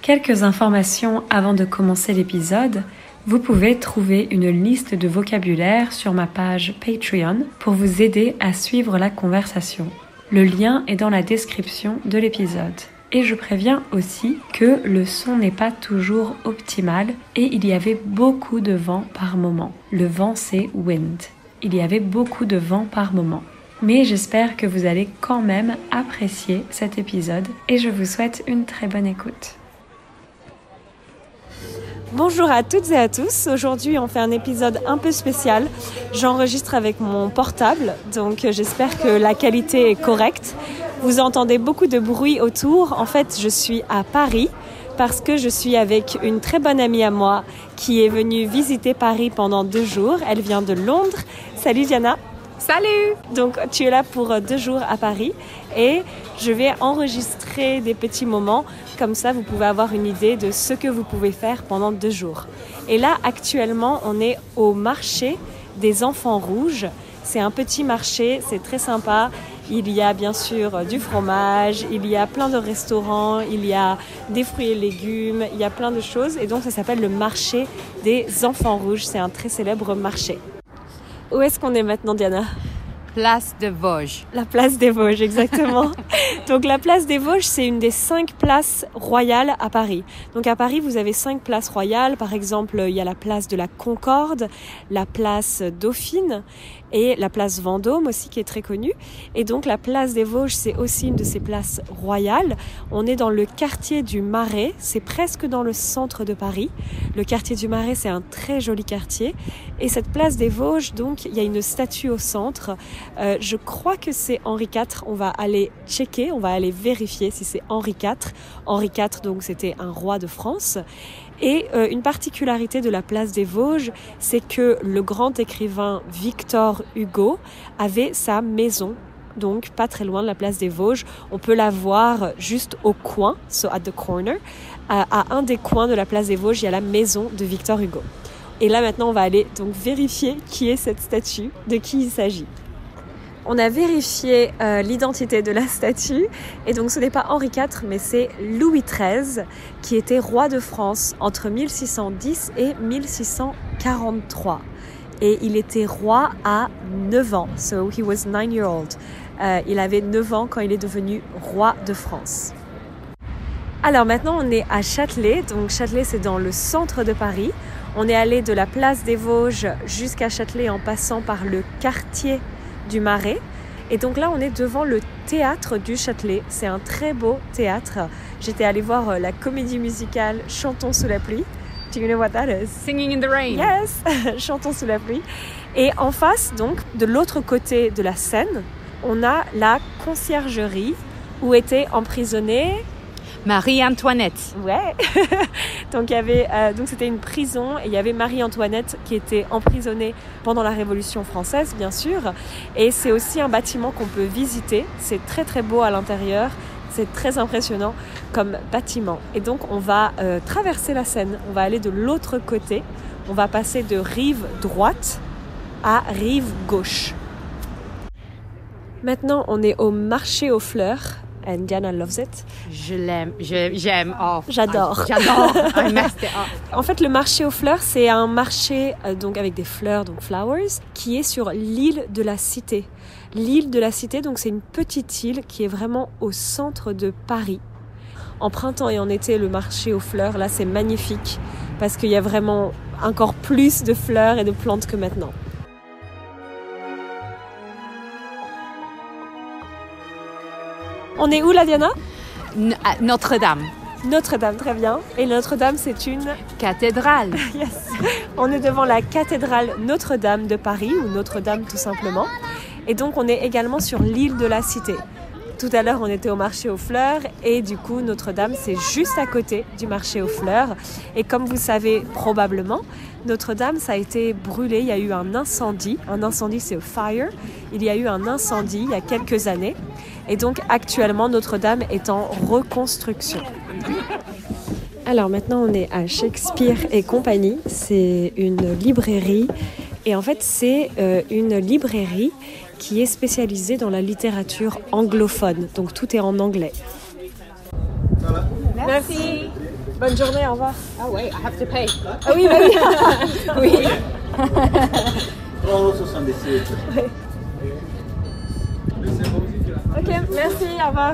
Quelques informations avant de commencer l'épisode. Vous pouvez trouver une liste de vocabulaire sur ma page Patreon pour vous aider à suivre la conversation. Le lien est dans la description de l'épisode. Et je préviens aussi que le son n'est pas toujours optimal et il y avait beaucoup de vent par moment. Le vent, c'est wind. Il y avait beaucoup de vent par moment. Mais j'espère que vous allez quand même apprécier cet épisode et je vous souhaite une très bonne écoute. Bonjour à toutes et à tous, aujourd'hui on fait un épisode un peu spécial. J'enregistre avec mon portable, donc j'espère que la qualité est correcte. Vous entendez beaucoup de bruit autour, en fait je suis à Paris parce que je suis avec une très bonne amie à moi qui est venue visiter Paris pendant 2 jours. Elle vient de Londres. Salut Diana. Salut! Donc tu es là pour 2 jours à Paris et je vais enregistrer des petits moments, comme ça vous pouvez avoir une idée de ce que vous pouvez faire pendant 2 jours. Et là actuellement on est au marché des enfants rouges, c'est un petit marché, c'est très sympa, il y a bien sûr du fromage, il y a plein de restaurants, il y a des fruits et légumes, il y a plein de choses et donc ça s'appelle le marché des enfants rouges, c'est un très célèbre marché. Où est-ce qu'on est maintenant, Diana ? Place de Vosges. La place des Vosges, exactement. Donc la place des Vosges, c'est une des 5 places royales à Paris. Donc à Paris, vous avez 5 places royales. Par exemple, il y a la place de la Concorde, la place Dauphine et la place Vendôme aussi qui est très connue. Et donc la place des Vosges, c'est aussi une de ces places royales. On est dans le quartier du Marais, c'est presque dans le centre de Paris. Le quartier du Marais, c'est un très joli quartier. Et cette place des Vosges, donc, il y a une statue au centre. Je crois que c'est Henri IV. On va aller checker, on va aller vérifier si c'est Henri IV. Henri IV, donc, c'était un roi de France. Et une particularité de la place des Vosges, c'est que le grand écrivain Victor Hugo avait sa maison, donc pas très loin de la place des Vosges. On peut la voir juste au coin, so at the corner. À un des coins de la place des Vosges, il y a la maison de Victor Hugo. Et là maintenant, on va aller donc vérifier qui est cette statue, de qui il s'agit. On a vérifié l'identité de la statue et donc ce n'est pas Henri IV mais c'est Louis XIII qui était roi de France entre 1610 et 1643 et il était roi à 9 ans, so he was 9-year-old. Il avait 9 ans quand il est devenu roi de France. Alors maintenant on est à Châtelet, donc Châtelet c'est dans le centre de Paris. On est allé de la place des Vosges jusqu'à Châtelet en passant par le quartier du Marais. Et donc là, on est devant le théâtre du Châtelet. C'est un très beau théâtre. J'étais allée voir la comédie musicale Chantons sous la pluie. Do you know what that is? Singing in the rain. Yes, Chantons sous la pluie. Et en face, donc, de l'autre côté de la Seine, on a la conciergerie où était emprisonnée Marie-Antoinette. Ouais. Donc il y avait donc c'était une prison et il y avait Marie-Antoinette qui était emprisonnée pendant la Révolution française bien sûr et c'est aussi un bâtiment qu'on peut visiter, c'est très très beau à l'intérieur, c'est très impressionnant comme bâtiment et donc on va traverser la Seine, on va aller de l'autre côté, on va passer de rive droite à rive gauche. Maintenant on est au marché aux fleurs. And Diana loves it. Je l'aime, j'aime. Oh, j'adore. J'adore. En fait, le marché aux fleurs, c'est un marché donc avec des fleurs, donc flowers, qui est sur l'île de la Cité. L'île de la Cité, donc c'est une petite île qui est vraiment au centre de Paris. En printemps et en été, le marché aux fleurs, là, c'est magnifique parce qu'il y a vraiment encore plus de fleurs et de plantes que maintenant. On est où là, Diana ? Notre-Dame. Notre-Dame, très bien. Et Notre-Dame, c'est une cathédrale. Yes. On est devant la cathédrale Notre-Dame de Paris, ou Notre-Dame tout simplement. Et donc, on est également sur l'île de la Cité. Tout à l'heure, on était au marché aux fleurs et du coup, Notre-Dame, c'est juste à côté du marché aux fleurs. Et comme vous savez probablement, Notre-Dame, ça a été brûlé. Il y a eu un incendie. Un incendie, c'est a fire. Il y a eu un incendie il y a quelques années. Et donc, actuellement, Notre-Dame est en reconstruction. Alors maintenant, on est à Shakespeare et compagnie. C'est une librairie. Et en fait, c'est une librairie qui est spécialisée dans la littérature anglophone. Donc tout est en anglais. Merci. Bonne journée, au revoir. Oh wait, I have to pay. Ah oui, bah oui. Oui. Oh, 77. Ouais. Ok, merci, au revoir.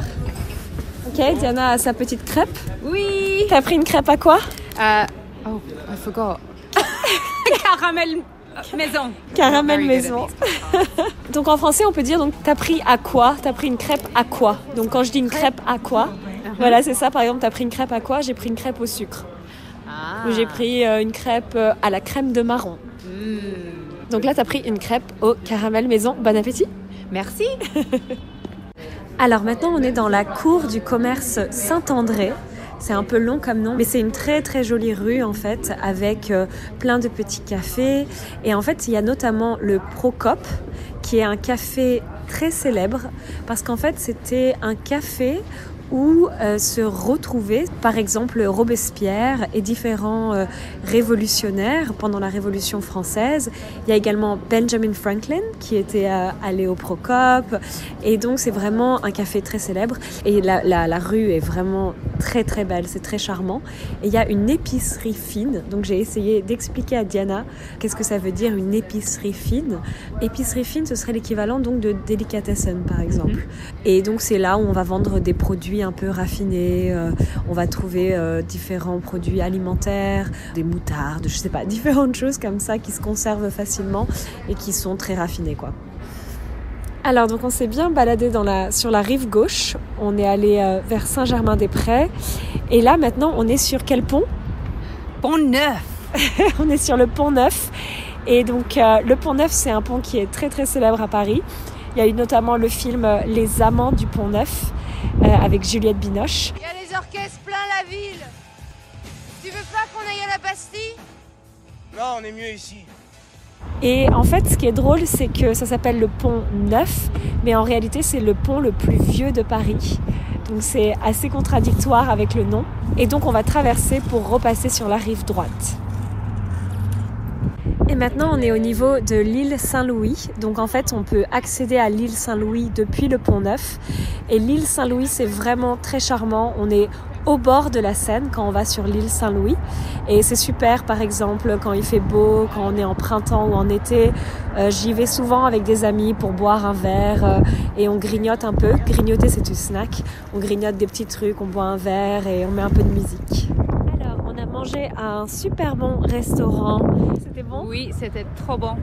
Ok, Diana a sa petite crêpe. Oui. T'as pris une crêpe à quoi? Oh, I forgot. Caramel maison. Caramel Very good maison. at these. Donc en français, on peut dire donc t'as pris à quoi? T'as pris une crêpe à quoi? Donc quand je dis une crêpe à quoi, voilà, c'est ça. Par exemple, t'as pris une crêpe à quoi? J'ai pris une crêpe au sucre. Ah. Ou j'ai pris une crêpe à la crème de marron. Donc là, t'as pris une crêpe au caramel maison. Bon appétit. Merci. Alors maintenant, on est dans la cour du commerce Saint-André. C'est un peu long comme nom, mais c'est une très très jolie rue en fait, avec plein de petits cafés. Et en fait, il y a notamment le Procope, qui est un café très célèbre, parce qu'en fait, c'était un café où se retrouvaient par exemple Robespierre et différents révolutionnaires pendant la Révolution française. Il y a également Benjamin Franklin qui était allé au Procope, et donc c'est vraiment un café très célèbre, et la rue est vraiment très très belle, c'est très charmant. Et il y a une épicerie fine, donc j'ai essayé d'expliquer à Diana qu'est-ce que ça veut dire une épicerie fine. Épicerie fine, ce serait l'équivalent donc de Delicatessen par exemple. Et donc c'est là où on va vendre des produits un peu raffinés, on va trouver différents produits alimentaires, des moutardes, je sais pas, différentes choses comme ça qui se conservent facilement et qui sont très raffinées quoi. Alors donc on s'est bien baladé sur la rive gauche, on est allé vers Saint-Germain-des-Prés, et là maintenant on est sur quel pont? Pont Neuf. On est sur le pont Neuf, et donc le pont Neuf c'est un pont qui est très très célèbre à Paris. Il y a eu notamment le film Les Amants du pont Neuf avec Juliette Binoche. Il y a les orchestres plein la ville. Tu veux pas qu'on aille à la Bastille? Non, on est mieux ici. Et en fait, ce qui est drôle, c'est que ça s'appelle le pont Neuf, mais en réalité, c'est le pont le plus vieux de Paris. Donc c'est assez contradictoire avec le nom. Et donc on va traverser pour repasser sur la rive droite. Et maintenant, on est au niveau de l'île Saint-Louis. Donc en fait, on peut accéder à l'île Saint-Louis depuis le pont Neuf. Et l'île Saint-Louis, c'est vraiment très charmant. On est au bord de la Seine quand on va sur l'île Saint-Louis. Et c'est super, par exemple, quand il fait beau, quand on est en printemps ou en été. J'y vais souvent avec des amis pour boire un verre et on grignote un peu. Grignoter, c'est du snack. On grignote des petits trucs, on boit un verre et on met un peu de musique. Alors, on a mangé à un super bon restaurant. C'était bon? Oui, c'était trop bon.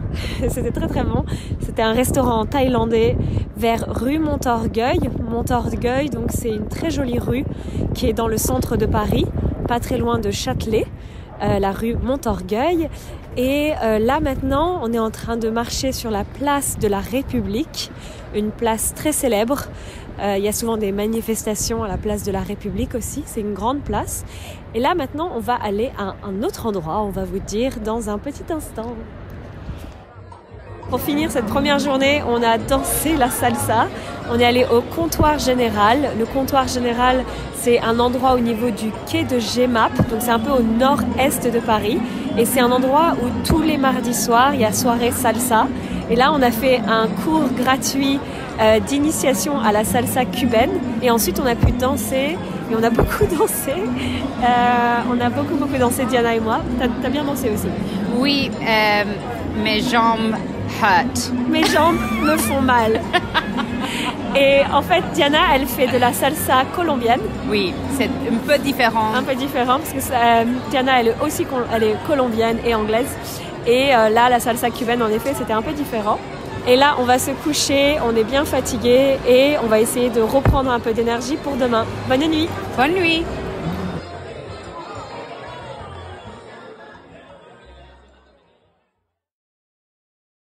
C'était très très bon. C'était un restaurant thaïlandais vers rue Montorgueil. Montorgueil, donc c'est une très jolie rue qui est dans le centre de Paris, pas très loin de Châtelet, la rue Montorgueil. Et là maintenant, on est en train de marcher sur la place de la République, une place très célèbre. Il y a souvent des manifestations à la place de la République aussi, c'est une grande place. Et là maintenant, on va aller à un autre endroit, on va vous dire dans un petit instant. Pour finir cette première journée, on a dansé la salsa. On est allé au comptoir général. Le comptoir général, c'est un endroit au niveau du quai de Gemap. Donc c'est un peu au nord-est de Paris. Et c'est un endroit où tous les mardis soirs, il y a soirée salsa. Et là, on a fait un cours gratuit d'initiation à la salsa cubaine. Et ensuite, on a pu danser. Et on a beaucoup dansé. On a beaucoup dansé, Diana et moi. T'as bien dansé aussi? Oui, mes jambes hurt. Mes jambes me font mal. Et en fait, Diana, elle fait de la salsa colombienne. Oui, c'est un peu différent. Un peu différent, parce que Diana, elle est colombienne et anglaise. Et là, la salsa cubaine, en effet, c'était un peu différent. Et là, on va se coucher, on est bien fatigué et on va essayer de reprendre un peu d'énergie pour demain. Bonne nuit! Bonne nuit!